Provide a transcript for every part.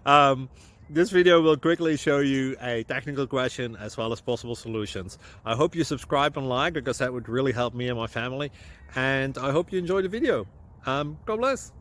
um, this video will quickly show you a technical question as well as possible solutions. I hope you subscribe and like, because that would really help me and my family. And I hope you enjoy the video. God bless.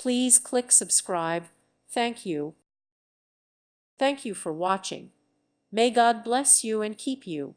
Please click subscribe. Thank you. Thank you for watching. May God bless you and keep you.